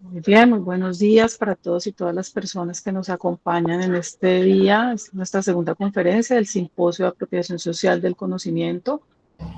Muy bien, muy buenos días para todos y todas las personas que nos acompañan en este día. Es nuestra segunda conferencia del Simposio de Apropiación Social del Conocimiento.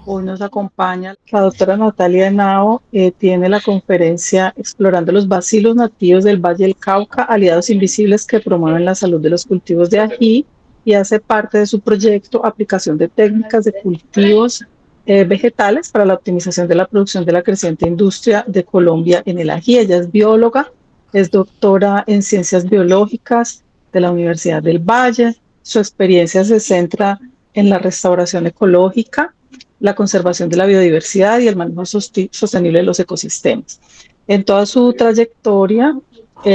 Hoy nos acompaña la doctora Natalia Henao, tiene la conferencia Explorando los bacilos nativos del Valle del Cauca, aliados invisibles que promueven la salud de los cultivos de ají, y hace parte de su proyecto Aplicación de técnicas de cultivos vegetales para la optimización de la producción de la creciente industria de Colombia en el ají. Ella es bióloga, es doctora en ciencias biológicas de la Universidad del Valle. Su experiencia se centra en la restauración ecológica, la conservación de la biodiversidad y el manejo sostenible de los ecosistemas. En toda su trayectoria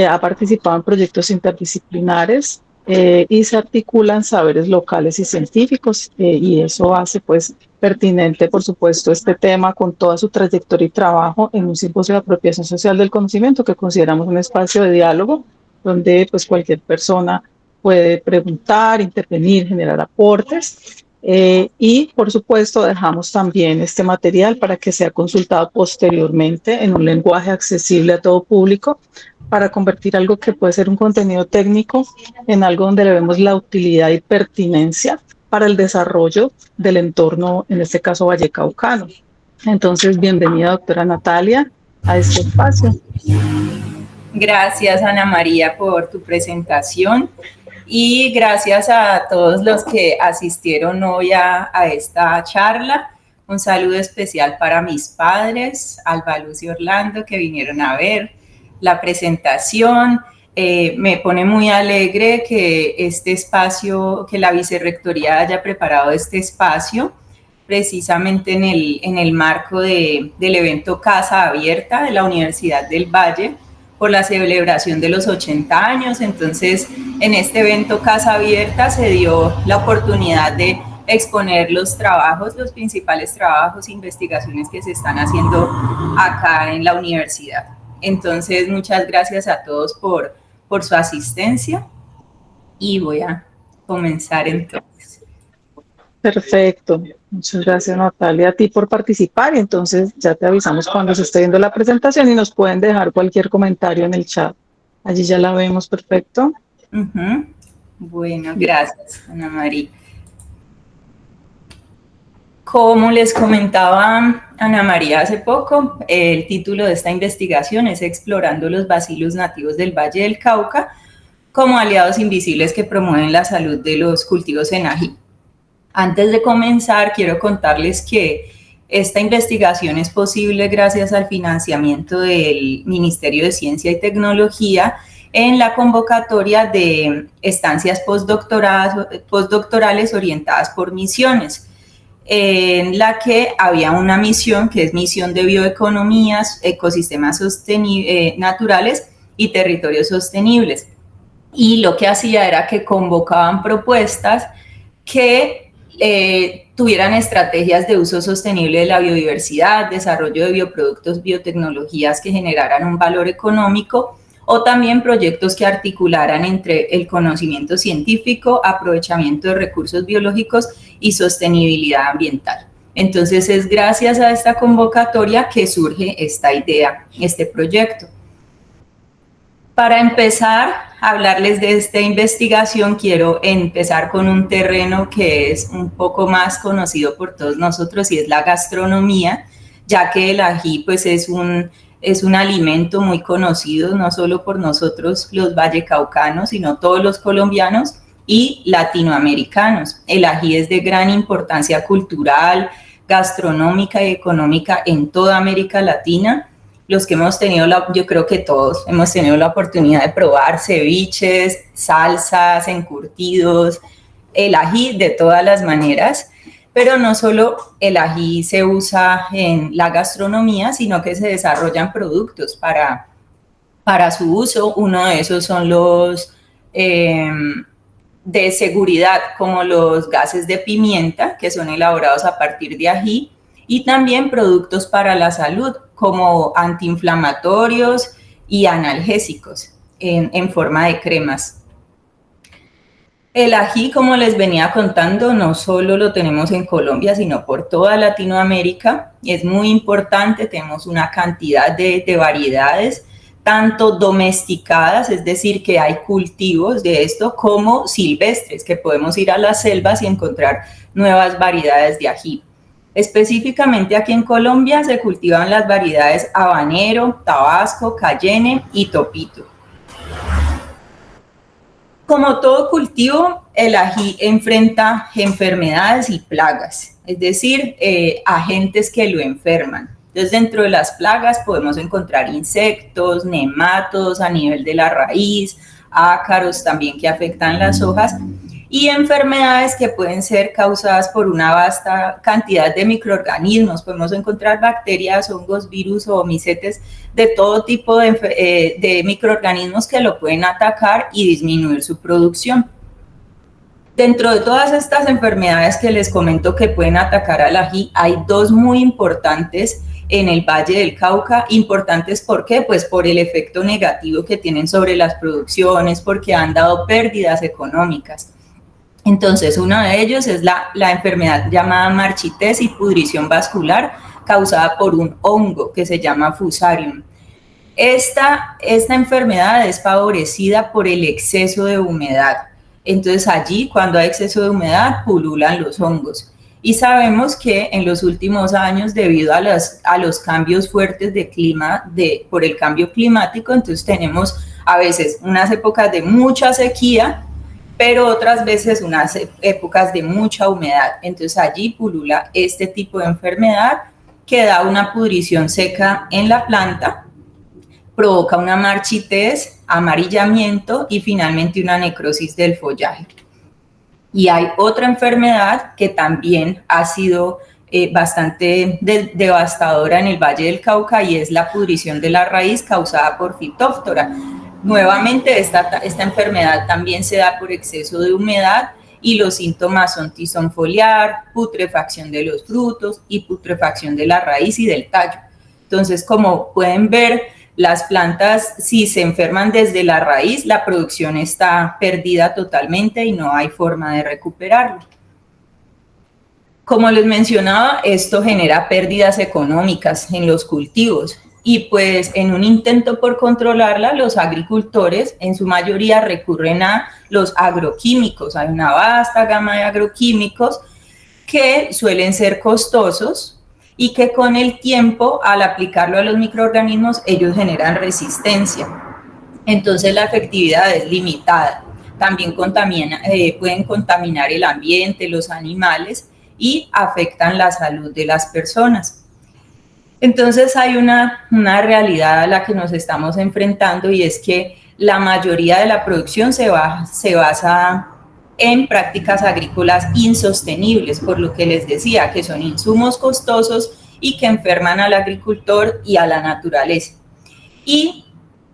ha participado en proyectos interdisciplinares y se articulan saberes locales y científicos, y eso hace pues pertinente, por supuesto, este tema con toda su trayectoria y trabajo en un simposio de apropiación social del conocimiento que consideramos un espacio de diálogo donde pues cualquier persona puede preguntar, intervenir, generar aportes. Y por supuesto dejamos también este material para que sea consultado posteriormente en un lenguaje accesible a todo público, para convertir algo que puede ser un contenido técnico en algo donde le vemos la utilidad y pertinencia para el desarrollo del entorno, en este caso vallecaucano. Entonces, bienvenida, doctora Natalia, a este espacio. Gracias, Ana María, por tu presentación y gracias a todos los que asistieron hoy a esta charla. Un saludo especial para mis padres, Alba Luz y Orlando, que vinieron a ver la presentación. Me pone muy alegre que este espacio, que la Vicerrectoría haya preparado este espacio precisamente en el marco del evento Casa Abierta de la Universidad del Valle por la celebración de los 80 años. Entonces, en este evento Casa Abierta se dio la oportunidad de exponer los trabajos, los principales trabajos e investigaciones que se están haciendo acá en la universidad. Entonces, muchas gracias a todos por su asistencia y voy a comenzar entonces. Perfecto. Muchas gracias, Natalia, a ti por participar. Y entonces ya te avisamos cuando se esté viendo la presentación y nos pueden dejar cualquier comentario en el chat. Allí ya la vemos, perfecto. Bueno, gracias, Ana María. Como les comentaba Ana María hace poco, el título de esta investigación es Explorando los bacilos nativos del Valle del Cauca como aliados invisibles que promueven la salud de los cultivos en ají. Antes de comenzar, quiero contarles que esta investigación es posible gracias al financiamiento del Ministerio de Ciencia y Tecnología en la convocatoria de estancias postdoctorales orientadas por misiones, en la que había una misión que es misión de bioeconomías, ecosistemas naturales y territorios sostenibles. Y lo que hacía era que convocaban propuestas que tuvieran estrategias de uso sostenible de la biodiversidad, desarrollo de bioproductos, biotecnologías que generaran un valor económico, o también proyectos que articularan entre el conocimiento científico, aprovechamiento de recursos biológicos y sostenibilidad ambiental. Entonces es gracias a esta convocatoria que surge esta idea, este proyecto. Para empezar a hablarles de esta investigación, quiero empezar con un terreno que es un poco más conocido por todos nosotros y es la gastronomía, ya que el ají pues es un alimento muy conocido no solo por nosotros los vallecaucanos, sino todos los colombianos y latinoamericanos. El ají es de gran importancia cultural, gastronómica y económica en toda América Latina. Los que hemos tenido, yo creo que todos hemos tenido la oportunidad de probar ceviches, salsas, encurtidos, el ají de todas las maneras, pero no solo el ají se usa en la gastronomía, sino que se desarrollan productos para su uso. Uno de esos son los de seguridad, como los gases de pimienta, que son elaborados a partir de ají, y también productos para la salud, como antiinflamatorios y analgésicos en forma de cremas. El ají, como les venía contando, no solo lo tenemos en Colombia, sino por toda Latinoamérica. Es muy importante, tenemos una cantidad de variedades, tanto domesticadas, es decir, que hay cultivos de esto, como silvestres, que podemos ir a las selvas y encontrar nuevas variedades de ají. Específicamente aquí en Colombia se cultivan las variedades habanero, tabasco, cayenne y topito. Como todo cultivo, el ají enfrenta enfermedades y plagas, es decir, agentes que lo enferman. Entonces, dentro de las plagas podemos encontrar insectos, nematodos a nivel de la raíz, ácaros también que afectan las hojas, y enfermedades que pueden ser causadas por una vasta cantidad de microorganismos. Podemos encontrar bacterias, hongos, virus o micetes de todo tipo de microorganismos que lo pueden atacar y disminuir su producción. Dentro de todas estas enfermedades que les comento que pueden atacar al ají, hay dos muy importantes en el Valle del Cauca. Importantes, ¿por qué? Pues por el efecto negativo que tienen sobre las producciones, porque han dado pérdidas económicas. Entonces, uno de ellos es la enfermedad llamada marchitez y pudrición vascular, causada por un hongo que se llama Fusarium. Esta enfermedad es favorecida por el exceso de humedad. Entonces, allí, cuando hay exceso de humedad, pululan los hongos. Y sabemos que en los últimos años, debido a los cambios fuertes de clima, por el cambio climático, entonces tenemos a veces unas épocas de mucha sequía, pero otras veces unas épocas de mucha humedad. Entonces allí pulula este tipo de enfermedad que da una pudrición seca en la planta, provoca una marchitez, amarillamiento y finalmente una necrosis del follaje. Y hay otra enfermedad que también ha sido bastante devastadora en el Valle del Cauca, y es la pudrición de la raíz causada por Phytophthora. Nuevamente, esta enfermedad también se da por exceso de humedad y los síntomas son tizón foliar, putrefacción de los frutos y putrefacción de la raíz y del tallo. Entonces, como pueden ver, las plantas, si se enferman desde la raíz, la producción está perdida totalmente y no hay forma de recuperarlo. Como les mencionaba, esto genera pérdidas económicas en los cultivos. Y pues en un intento por controlarla, los agricultores en su mayoría recurren a los agroquímicos. Hay una vasta gama de agroquímicos que suelen ser costosos y que con el tiempo, al aplicarlo a los microorganismos, ellos generan resistencia. Entonces la efectividad es limitada. También pueden contaminar el ambiente, los animales, y afectan la salud de las personas. Entonces hay una realidad a la que nos estamos enfrentando, y es que la mayoría de la producción se basa en prácticas agrícolas insostenibles, por lo que les decía, que son insumos costosos y que enferman al agricultor y a la naturaleza. Y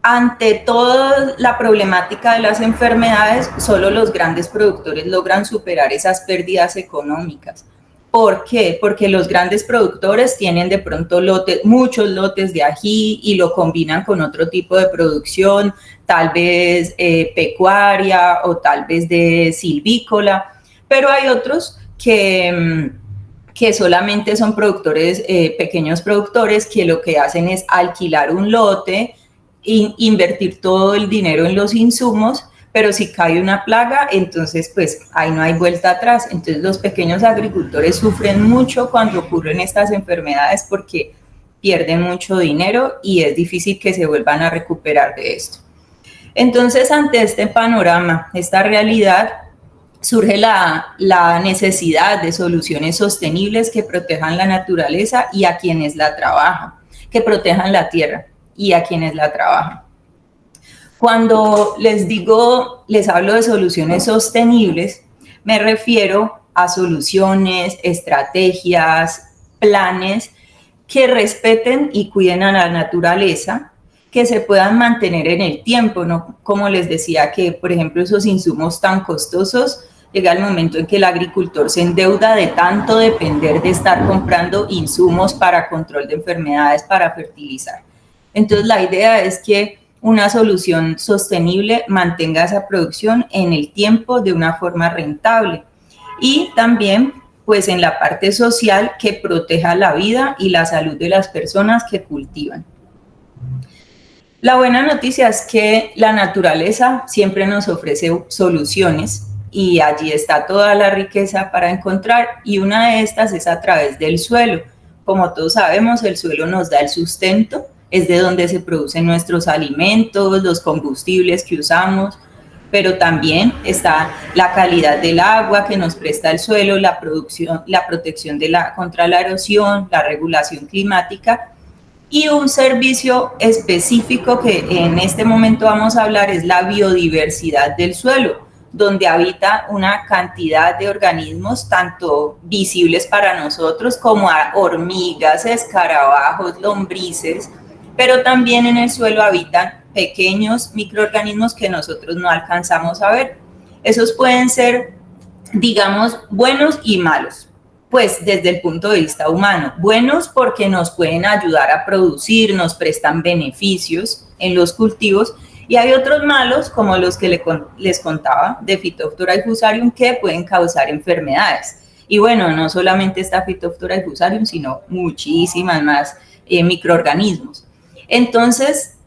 ante toda la problemática de las enfermedades, solo los grandes productores logran superar esas pérdidas económicas. ¿Por qué? Porque los grandes productores tienen de pronto muchos lotes de ají y lo combinan con otro tipo de producción, tal vez pecuaria o tal vez de silvícola, pero hay otros que solamente son productores, pequeños productores, que lo que hacen es alquilar un lote, invertir todo el dinero en los insumos, pero si cae una plaga, entonces pues ahí no hay vuelta atrás. Entonces los pequeños agricultores sufren mucho cuando ocurren estas enfermedades, porque pierden mucho dinero y es difícil que se vuelvan a recuperar de esto. Entonces, ante este panorama, esta realidad, surge la necesidad de soluciones sostenibles que protejan la naturaleza y a quienes la trabajan, que protejan la tierra y a quienes la trabajan. Cuando les hablo de soluciones sostenibles, me refiero a soluciones, estrategias, planes que respeten y cuiden a la naturaleza, que se puedan mantener en el tiempo, no como les decía, que por ejemplo esos insumos tan costosos, llega el momento en que el agricultor se endeuda de tanto depender de estar comprando insumos para control de enfermedades, para fertilizar. Entonces la idea es que una solución sostenible mantenga esa producción en el tiempo de una forma rentable, y también pues en la parte social, que proteja la vida y la salud de las personas que cultivan. La buena noticia es que la naturaleza siempre nos ofrece soluciones y allí está toda la riqueza para encontrar, y una de estas es a través del suelo. Como todos sabemos, el suelo nos da el sustento, es de donde se producen nuestros alimentos, los combustibles que usamos, pero también está la calidad del agua que nos presta el suelo, la protección contra la erosión, la regulación climática, y un servicio específico que en este momento vamos a hablar es la biodiversidad del suelo, donde habita una cantidad de organismos tanto visibles para nosotros como hormigas, escarabajos, lombrices, pero también en el suelo habitan pequeños microorganismos que nosotros no alcanzamos a ver. Esos pueden ser, digamos, buenos y malos, pues desde el punto de vista humano. Buenos porque nos pueden ayudar a producir, nos prestan beneficios en los cultivos, y hay otros malos, como los que les contaba, de Phytophthora y Fusarium, que pueden causar enfermedades. Y bueno, no solamente está Phytophthora y Fusarium, sino muchísimas más microorganismos. Entonces,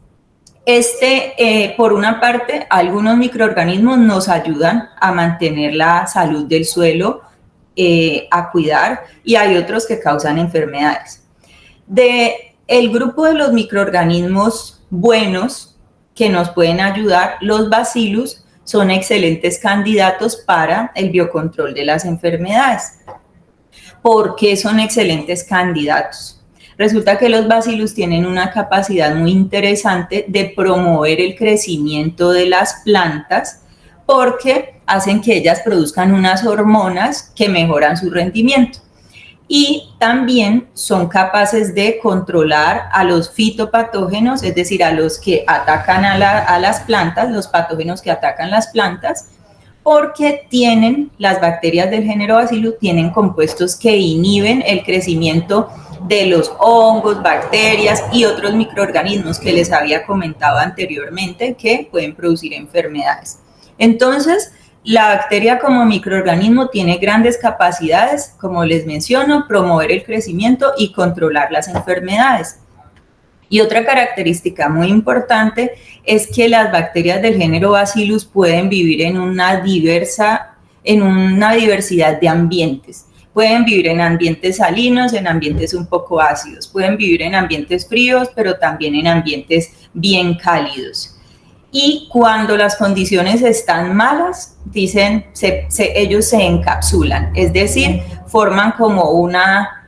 por una parte, algunos microorganismos nos ayudan a mantener la salud del suelo, a cuidar, y hay otros que causan enfermedades. El grupo de los microorganismos buenos que nos pueden ayudar, los bacillus, son excelentes candidatos para el biocontrol de las enfermedades. ¿Por qué son excelentes candidatos? Resulta que los bacillus tienen una capacidad muy interesante de promover el crecimiento de las plantas, porque hacen que ellas produzcan unas hormonas que mejoran su rendimiento. Y también son capaces de controlar a los fitopatógenos, es decir, a los que atacan a las plantas, los patógenos que atacan las plantas, porque las bacterias del género Bacillus tienen compuestos que inhiben el crecimiento de los hongos, bacterias y otros microorganismos que les había comentado anteriormente que pueden producir enfermedades. Entonces, la bacteria como microorganismo tiene grandes capacidades, como les menciono, promover el crecimiento y controlar las enfermedades. Y otra característica muy importante es que las bacterias del género Bacillus pueden vivir en una diversidad de ambientes. Pueden vivir en ambientes salinos, en ambientes un poco ácidos, pueden vivir en ambientes fríos, pero también en ambientes bien cálidos. Y cuando las condiciones están malas, ellos se encapsulan, es decir, forman como una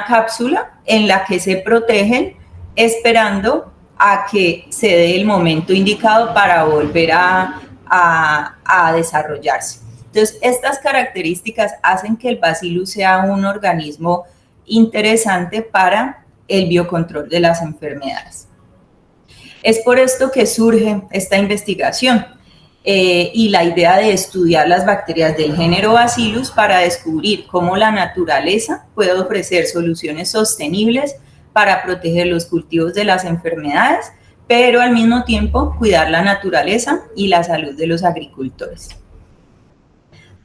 cápsula en la que se protegen, esperando a que se dé el momento indicado para volver a desarrollarse. Entonces, estas características hacen que el Bacillus sea un organismo interesante para el biocontrol de las enfermedades. Es por esto que surge esta investigación y la idea de estudiar las bacterias del género Bacillus para descubrir cómo la naturaleza puede ofrecer soluciones sostenibles para proteger los cultivos de las enfermedades, pero al mismo tiempo cuidar la naturaleza y la salud de los agricultores.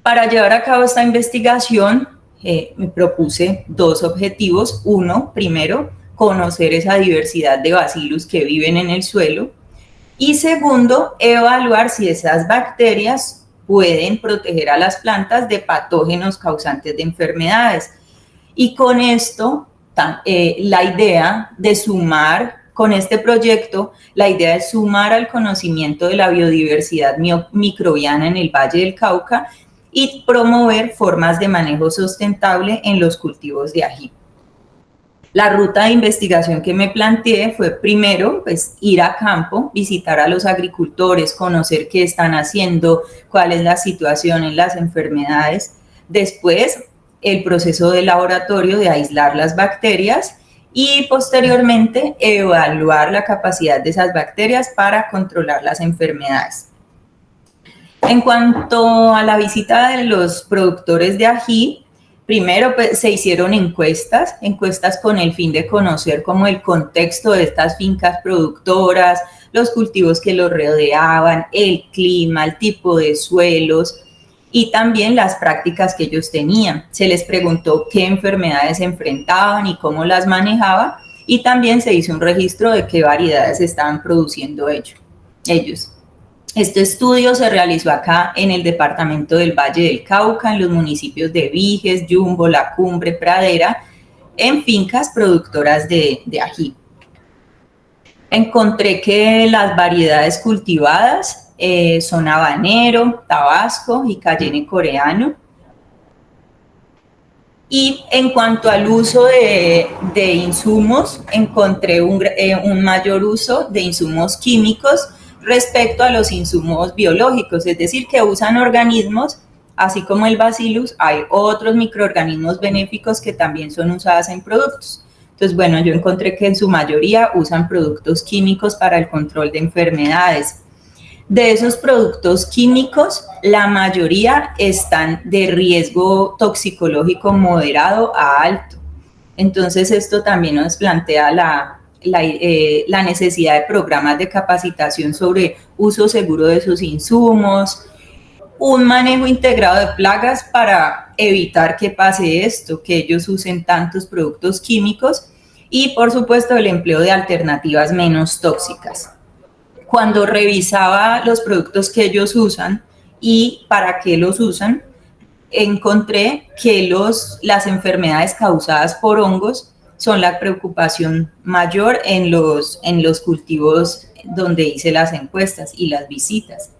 Para llevar a cabo esta investigación, me propuse dos objetivos. Uno, primero, conocer esa diversidad de bacillus que viven en el suelo. Y segundo, evaluar si esas bacterias pueden proteger a las plantas de patógenos causantes de enfermedades. Y con esto, la idea de sumar, con este proyecto, la idea es sumar al conocimiento de la biodiversidad microbiana en el Valle del Cauca y promover formas de manejo sustentable en los cultivos de ají. La ruta de investigación que me planteé fue primero ir a campo, visitar a los agricultores, conocer qué están haciendo, cuál es la situación en las enfermedades. Después, el proceso de laboratorio de aislar las bacterias y posteriormente evaluar la capacidad de esas bacterias para controlar las enfermedades. En cuanto a la visita de los productores de ají, primero se hicieron encuestas con el fin de conocer como el contexto de estas fincas productoras, los cultivos que los rodeaban, el clima, el tipo de suelos y también las prácticas que ellos tenían. Se les preguntó qué enfermedades enfrentaban y cómo las manejaban, y también se hizo un registro de qué variedades estaban produciendo ellos. Este estudio se realizó acá en el departamento del Valle del Cauca, en los municipios de Viges, Yumbo, La Cumbre, Pradera, en fincas productoras de ají. Encontré que las variedades cultivadas son habanero, tabasco y cayenne coreano. Y en cuanto al uso de insumos, encontré un mayor uso de insumos químicos respecto a los insumos biológicos, es decir, que usan organismos, así como el Bacillus, hay otros microorganismos benéficos que también son usados en productos. Entonces, bueno, yo encontré que en su mayoría usan productos químicos para el control de enfermedades. De esos productos químicos, la mayoría están de riesgo toxicológico moderado a alto. Entonces, esto también nos plantea la necesidad de programas de capacitación sobre uso seguro de esos insumos, un manejo integrado de plagas para evitar que pase esto, que ellos usen tantos productos químicos y, por supuesto, el empleo de alternativas menos tóxicas. Cuando revisaba los productos que ellos usan y para qué los usan, encontré que las enfermedades causadas por hongos son la preocupación mayor en los cultivos donde hice las encuestas y las visitas.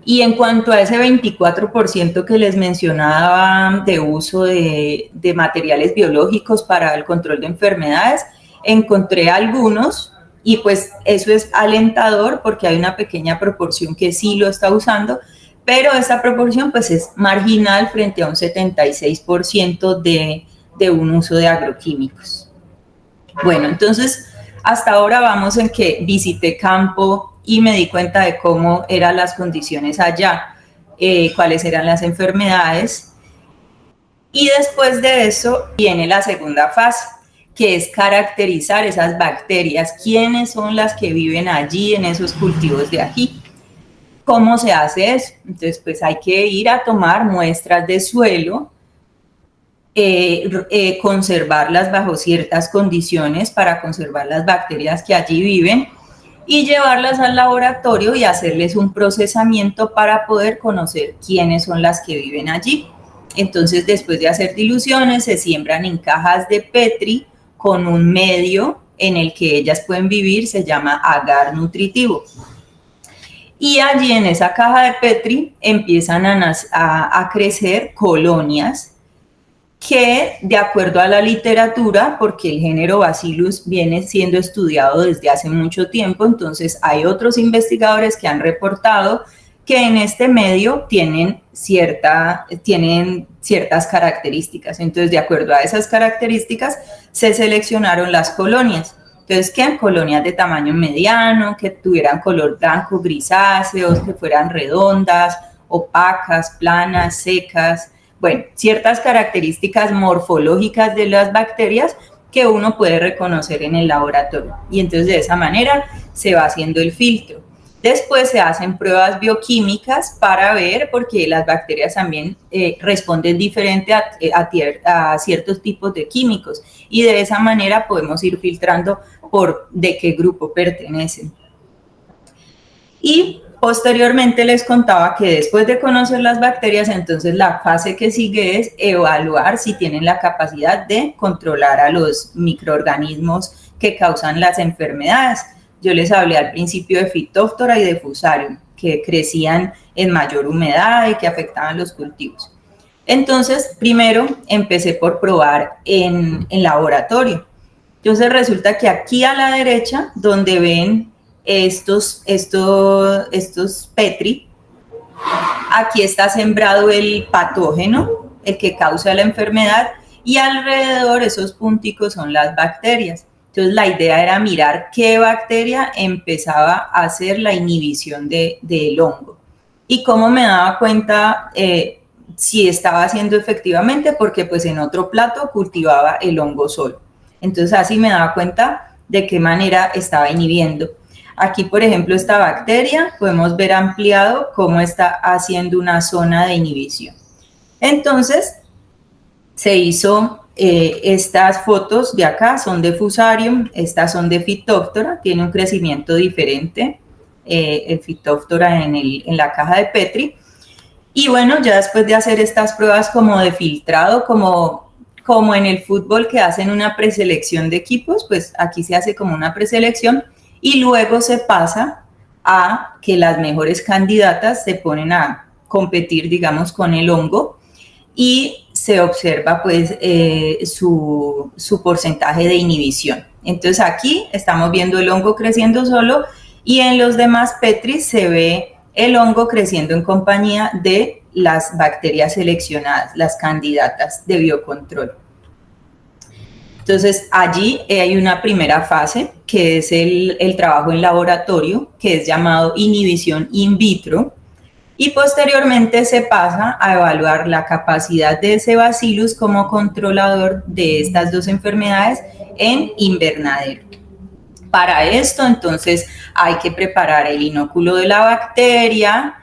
Y en cuanto a ese 24% que les mencionaba de uso de materiales biológicos para el control de enfermedades, encontré algunos y pues eso es alentador porque hay una pequeña proporción que sí lo está usando, pero esa proporción pues es marginal frente a un 76% de un uso de agroquímicos. Bueno, entonces hasta ahora vamos en que visité campo y me di cuenta de cómo eran las condiciones allá, cuáles eran las enfermedades. Y después de eso viene la segunda fase, que es caracterizar esas bacterias, quiénes son las que viven allí en esos cultivos de ají. ¿Cómo se hace eso? Entonces, pues hay que ir a tomar muestras de suelo, conservarlas bajo ciertas condiciones para conservar las bacterias que allí viven y llevarlas al laboratorio y hacerles un procesamiento para poder conocer quiénes son las que viven allí. Entonces, después de hacer diluciones, se siembran en cajas de Petri con un medio en el que ellas pueden vivir, se llama agar nutritivo. Y allí en esa caja de Petri empiezan a crecer colonias que, de acuerdo a la literatura, porque el género Bacillus viene siendo estudiado desde hace mucho tiempo, entonces hay otros investigadores que han reportado que en este medio tienen ciertas características. Entonces, de acuerdo a esas características, se seleccionaron las colonias. Entonces, ¿qué? Colonias de tamaño mediano, que tuvieran color blanco grisáceo, que fueran redondas, opacas, planas, secas. Bueno, ciertas características morfológicas de las bacterias que uno puede reconocer en el laboratorio. Y entonces de esa manera se va haciendo el filtro. Después se hacen pruebas bioquímicas para ver, porque las bacterias también responden diferente a ciertos tipos de químicos. Y de esa manera podemos ir filtrando de qué grupo pertenecen. Y posteriormente les contaba que después de conocer las bacterias, entonces la fase que sigue es evaluar si tienen la capacidad de controlar a los microorganismos que causan las enfermedades. Yo les hablé al principio de Phytophthora y de Fusarium, que crecían en mayor humedad y que afectaban los cultivos. Entonces, primero empecé por probar en laboratorio. Entonces resulta que aquí a la derecha, donde ven estos Petri, aquí está sembrado el patógeno, el que causa la enfermedad, y alrededor esos punticos son las bacterias. Entonces la idea era mirar qué bacteria empezaba a hacer la inhibición del hongo. Y cómo me daba cuenta si estaba haciendo efectivamente, porque pues en otro plato cultivaba el hongo solo. Entonces así me daba cuenta de qué manera estaba inhibiendo. Aquí, por ejemplo, esta bacteria, podemos ver ampliado cómo está haciendo una zona de inhibición. Entonces, se hizo estas fotos de acá son de Fusarium, estas son de Phytophthora, tiene un crecimiento diferente, el Phytophthora en la caja de Petri. Y bueno, ya después de hacer estas pruebas como de filtrado, como en el fútbol que hacen una preselección de equipos, pues aquí se hace como una preselección y luego se pasa a que las mejores candidatas se ponen a competir, digamos, con el hongo y se observa pues su porcentaje de inhibición. Entonces aquí estamos viendo el hongo creciendo solo y en los demás Petri se ve el hongo creciendo en compañía de las bacterias seleccionadas, las candidatas de biocontrol. Entonces allí hay una primera fase que es el trabajo en laboratorio, que es llamado inhibición in vitro, y posteriormente se pasa a evaluar la capacidad de ese bacillus como controlador de estas dos enfermedades en invernadero. Para esto, entonces, hay que preparar el inóculo de la bacteria,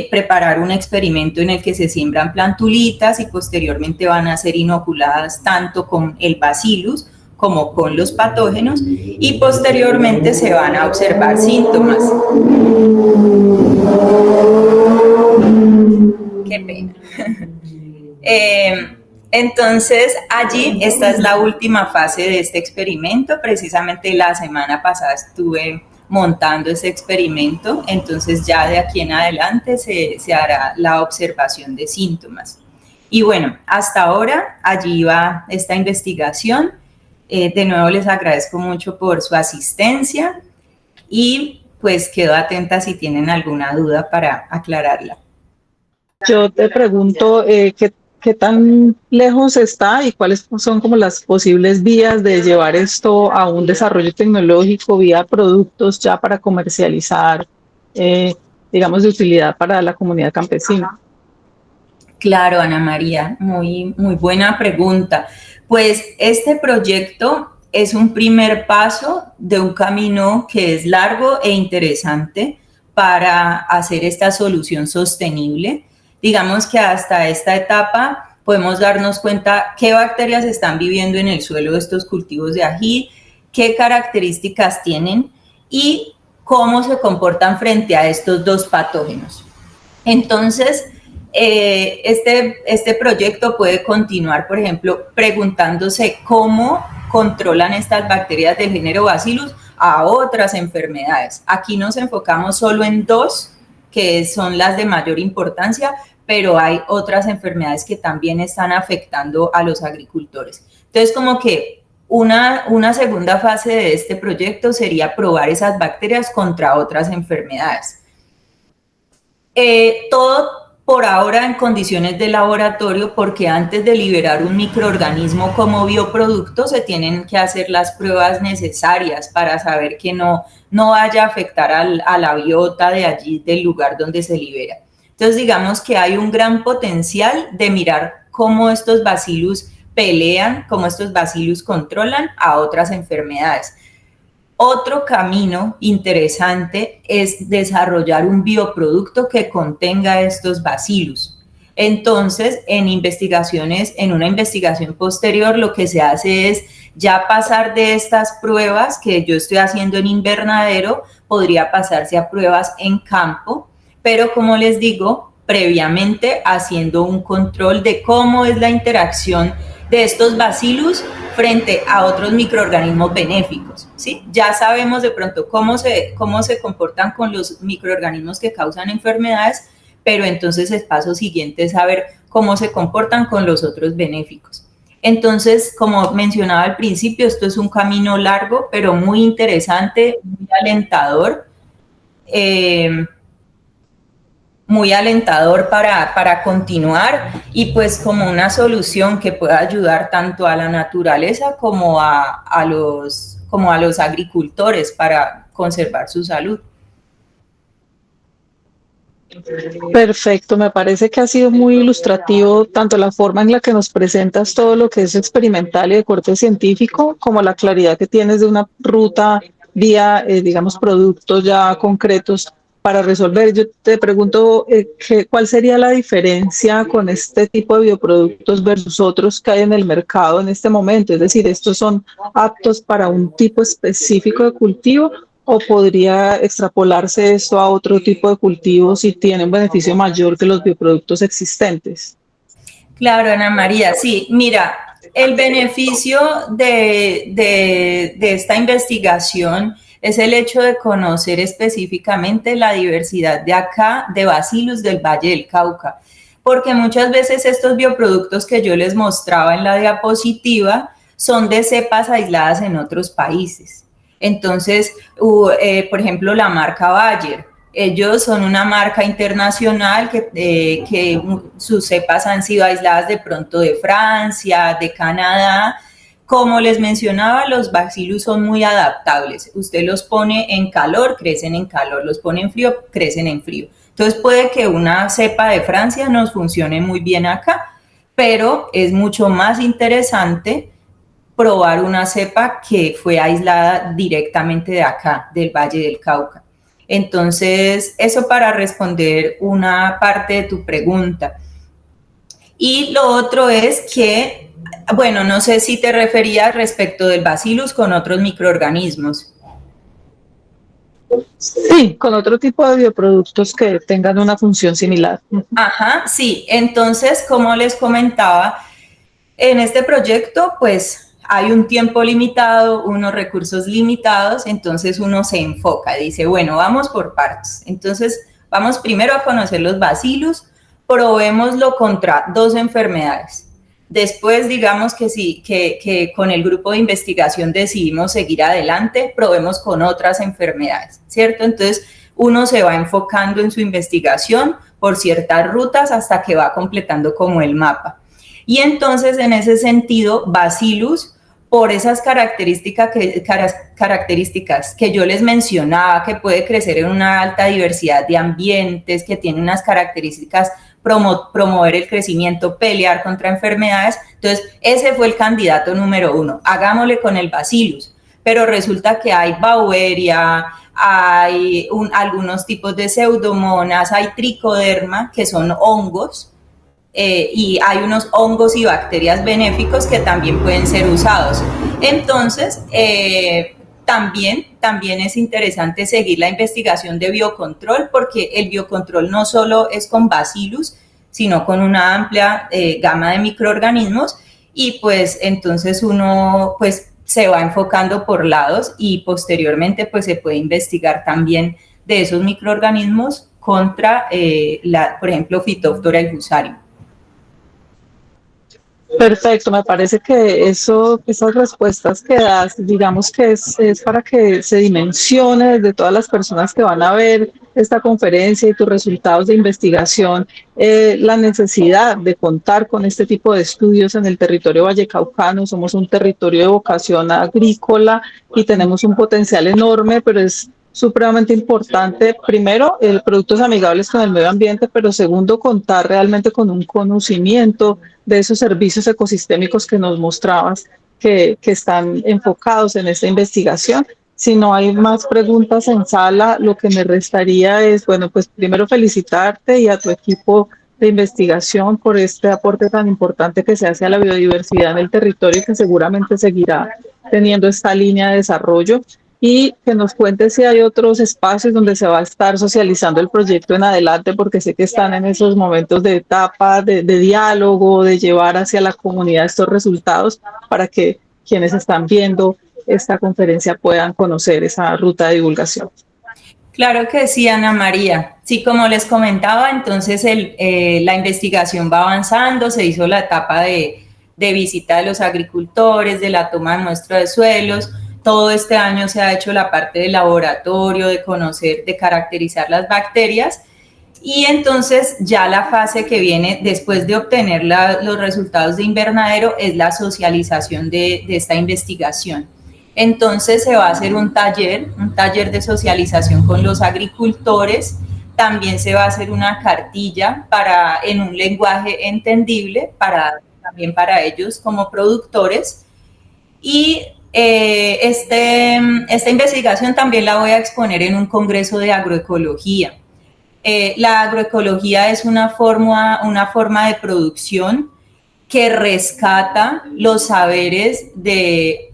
preparar un experimento en el que se siembran plantulitas y posteriormente van a ser inoculadas tanto con el bacillus como con los patógenos y posteriormente se van a observar síntomas. Qué pena. Entonces, allí, esta es la última fase de este experimento. Precisamente la semana pasada estuve montando ese experimento, entonces ya de aquí en adelante se hará la observación de síntomas. Y bueno, hasta ahora allí va esta investigación. De nuevo les agradezco mucho por su asistencia y pues quedo atenta si tienen alguna duda para aclararla. Yo te pregunto, ¿qué tan lejos está y cuáles son como las posibles vías de llevar esto a un desarrollo tecnológico vía productos ya para comercializar, digamos, de utilidad para la comunidad campesina? Claro, Ana María, muy buena pregunta. Pues este proyecto es un primer paso de un camino que es largo e interesante para hacer esta solución sostenible. Digamos que hasta esta etapa podemos darnos cuenta qué bacterias están viviendo en el suelo de estos cultivos de ají, qué características tienen y cómo se comportan frente a estos dos patógenos. Entonces, este proyecto puede continuar, por ejemplo, preguntándose cómo controlan estas bacterias del género Bacillus a otras enfermedades. Aquí nos enfocamos solo en dos, que son las de mayor importancia, pero hay otras enfermedades que también están afectando a los agricultores. Entonces, como que una segunda fase de este proyecto sería probar esas bacterias contra otras enfermedades. Todo por ahora en condiciones de laboratorio, porque antes de liberar un microorganismo como bioproducto se tienen que hacer las pruebas necesarias para saber que no vaya a afectar a la biota de allí, del lugar donde se libera. Entonces, digamos que hay un gran potencial de mirar cómo estos bacillus pelean, cómo estos bacillus controlan a otras enfermedades. Otro camino interesante es desarrollar un bioproducto que contenga estos bacillus. Entonces, en una investigación posterior, lo que se hace es ya pasar de estas pruebas que yo estoy haciendo en invernadero, podría pasarse a pruebas en campo, pero como les digo, previamente haciendo un control de cómo es la interacción de estos bacillus frente a otros microorganismos benéficos, ¿sí? Ya sabemos de pronto cómo se comportan con los microorganismos que causan enfermedades, pero entonces el paso siguiente es saber cómo se comportan con los otros benéficos. Entonces, como mencionaba al principio, esto es un camino largo, pero muy interesante, muy alentador para continuar y pues como una solución que pueda ayudar tanto a la naturaleza como a los agricultores para conservar su salud. Perfecto, me parece que ha sido muy ilustrativo tanto la forma en la que nos presentas todo lo que es experimental y de corte científico, como la claridad que tienes de una ruta vía, digamos, productos ya concretos para resolver. Yo te pregunto, ¿cuál sería la diferencia con este tipo de bioproductos versus otros que hay en el mercado en este momento? Es decir, ¿estos son aptos para un tipo específico de cultivo o podría extrapolarse esto a otro tipo de cultivos si tiene un beneficio mayor que los bioproductos existentes? Claro, Ana María, sí, mira, el beneficio de esta investigación es el hecho de conocer específicamente la diversidad de acá, de Bacillus del Valle del Cauca, porque muchas veces estos bioproductos que yo les mostraba en la diapositiva son de cepas aisladas en otros países. Entonces, por ejemplo, la marca Bayer, ellos son una marca internacional que sus cepas han sido aisladas de pronto de Francia, de Canadá. Como les mencionaba, los bacillus son muy adaptables. Usted los pone en calor, crecen en calor, los pone en frío, crecen en frío. Entonces puede que una cepa de Francia nos funcione muy bien acá, pero es mucho más interesante probar una cepa que fue aislada directamente de acá, del Valle del Cauca. Entonces, eso para responder una parte de tu pregunta. Y lo otro es que, bueno, no sé si te referías respecto del bacillus con otros microorganismos. Sí, con otro tipo de bioproductos que tengan una función similar. Ajá, sí. Entonces, como les comentaba, en este proyecto, pues hay un tiempo limitado, unos recursos limitados, entonces uno se enfoca, dice, bueno, vamos por partes. Entonces, vamos primero a conocer los bacillus, probémoslo contra 2 enfermedades. Después, digamos que sí, que con el grupo de investigación decidimos seguir adelante, probemos con otras enfermedades, ¿cierto? Entonces, uno se va enfocando en su investigación por ciertas rutas hasta que va completando como el mapa. Y entonces, en ese sentido, Bacillus, por esas características que yo les mencionaba, que puede crecer en una alta diversidad de ambientes, que tiene unas características promover el crecimiento, pelear contra enfermedades. Entonces, ese fue el candidato número 1. Hagámosle con el Bacillus. Pero resulta que hay Beauveria, hay algunos tipos de pseudomonas, hay tricoderma, que son hongos, y hay unos hongos y bacterias benéficos que también pueden ser usados. Entonces, también es interesante seguir la investigación de biocontrol, porque el biocontrol no solo es con Bacillus, sino con una amplia gama de microorganismos, y pues entonces uno pues se va enfocando por lados y posteriormente pues se puede investigar también de esos microorganismos contra, por ejemplo, Phytophthora y Fusarium. Perfecto, me parece que esas respuestas que das, digamos que es para que se dimensione desde todas las personas que van a ver esta conferencia y tus resultados de investigación, la necesidad de contar con este tipo de estudios en el territorio vallecaucano. Somos un territorio de vocación agrícola y tenemos un potencial enorme, pero es supremamente importante, primero, productos amigables con el medio ambiente, pero segundo, contar realmente con un conocimiento de esos servicios ecosistémicos que nos mostrabas que están enfocados en esta investigación. Si no hay más preguntas en sala, lo que me restaría es, bueno, pues primero felicitarte y a tu equipo de investigación por este aporte tan importante que se hace a la biodiversidad en el territorio y que seguramente seguirá teniendo esta línea de desarrollo y que nos cuente si hay otros espacios donde se va a estar socializando el proyecto en adelante, porque sé que están en esos momentos de etapa, de diálogo, de llevar hacia la comunidad estos resultados para que quienes están viendo esta conferencia puedan conocer esa ruta de divulgación. Claro que sí, Ana María. Sí, como les comentaba, entonces la investigación va avanzando, se hizo la etapa de visita de los agricultores, de la toma de muestra de suelos. Todo este año se ha hecho la parte de laboratorio, de conocer, de caracterizar las bacterias. Y entonces ya la fase que viene después de obtener los resultados de invernadero es la socialización de esta investigación. Entonces se va a hacer un taller de socialización con los agricultores. También se va a hacer una cartilla en un lenguaje entendible también para ellos como productores. Y Esta investigación también la voy a exponer en un congreso de agroecología. La agroecología es una forma de producción que rescata los saberes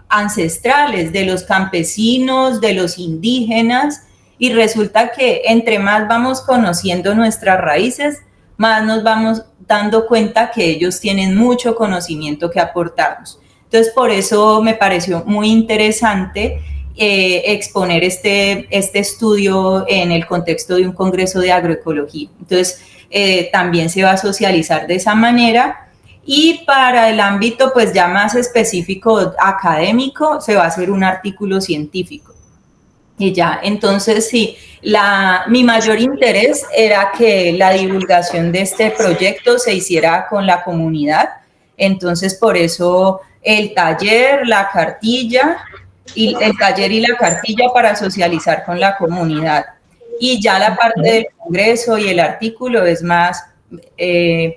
ancestrales de los campesinos, de los indígenas, y resulta que entre más vamos conociendo nuestras raíces, más nos vamos dando cuenta que ellos tienen mucho conocimiento que aportarnos. Entonces, por eso me pareció muy interesante exponer este estudio en el contexto de un congreso de agroecología. Entonces, también se va a socializar de esa manera. Y para el ámbito pues ya más específico académico, se va a hacer un artículo científico. Y ya, entonces sí, mi mayor interés era que la divulgación de este proyecto se hiciera con la comunidad. Entonces, por eso el taller, la cartilla, y el taller y la cartilla para socializar con la comunidad. Y ya la parte del congreso y el artículo es más,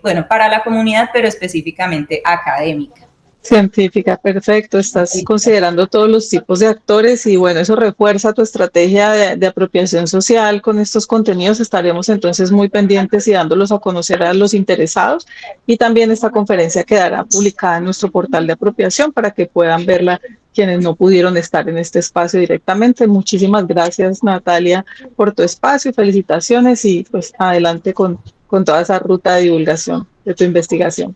bueno, para la comunidad, pero específicamente académica. Científica, perfecto. Estás considerando todos los tipos de actores y bueno, eso refuerza tu estrategia de apropiación social con estos contenidos. Estaremos entonces muy pendientes y dándolos a conocer a los interesados, y también esta conferencia quedará publicada en nuestro portal de apropiación para que puedan verla quienes no pudieron estar en este espacio directamente. Muchísimas gracias, Natalia, por tu espacio, felicitaciones y pues adelante con toda esa ruta de divulgación de tu investigación.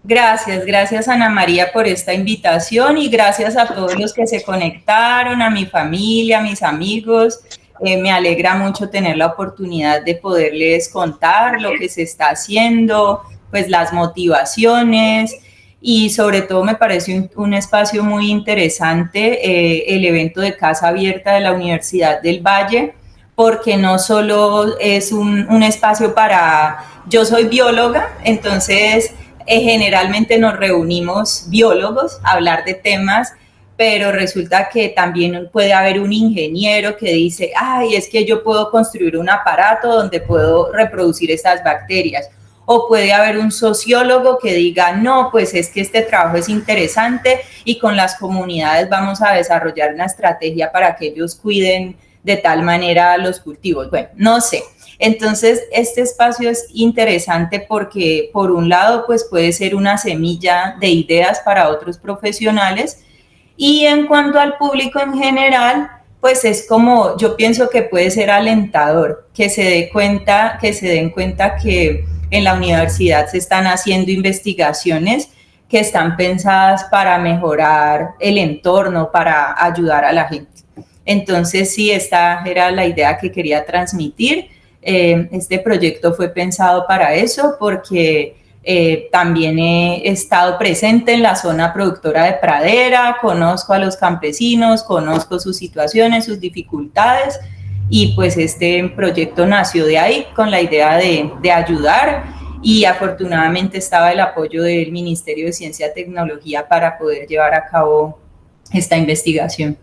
Gracias Ana María por esta invitación, y gracias a todos los que se conectaron, a mi familia, a mis amigos. Me alegra mucho tener la oportunidad de poderles contar lo que se está haciendo, pues las motivaciones, y sobre todo me parece un espacio muy interesante el evento de Casa Abierta de la Universidad del Valle, porque no solo es un espacio para... Yo soy bióloga, entonces... generalmente nos reunimos biólogos a hablar de temas, pero resulta que también puede haber un ingeniero que dice, ay, es que yo puedo construir un aparato donde puedo reproducir estas bacterias. O puede haber un sociólogo que diga, no, pues es que este trabajo es interesante y con las comunidades vamos a desarrollar una estrategia para que ellos cuiden de tal manera los cultivos. Bueno, no sé. Entonces, este espacio es interesante porque, por un lado, pues puede ser una semilla de ideas para otros profesionales, y en cuanto al público en general, pues es como, yo pienso que puede ser alentador, que se den cuenta que en la universidad se están haciendo investigaciones que están pensadas para mejorar el entorno, para ayudar a la gente. Entonces, sí, esta era la idea que quería transmitir. Este proyecto fue pensado para eso, porque también he estado presente en la zona productora de Pradera, conozco a los campesinos, conozco sus situaciones, sus dificultades, y pues este proyecto nació de ahí con la idea de ayudar, y afortunadamente estaba el apoyo del Ministerio de Ciencia y Tecnología para poder llevar a cabo esta investigación.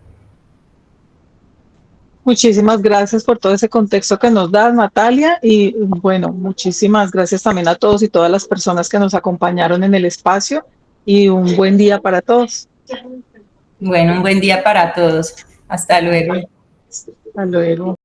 Muchísimas gracias por todo ese contexto que nos das, Natalia, y bueno, muchísimas gracias también a todos y todas las personas que nos acompañaron en el espacio, y un buen día para todos. Bueno, un buen día para todos. Hasta luego. Hasta luego.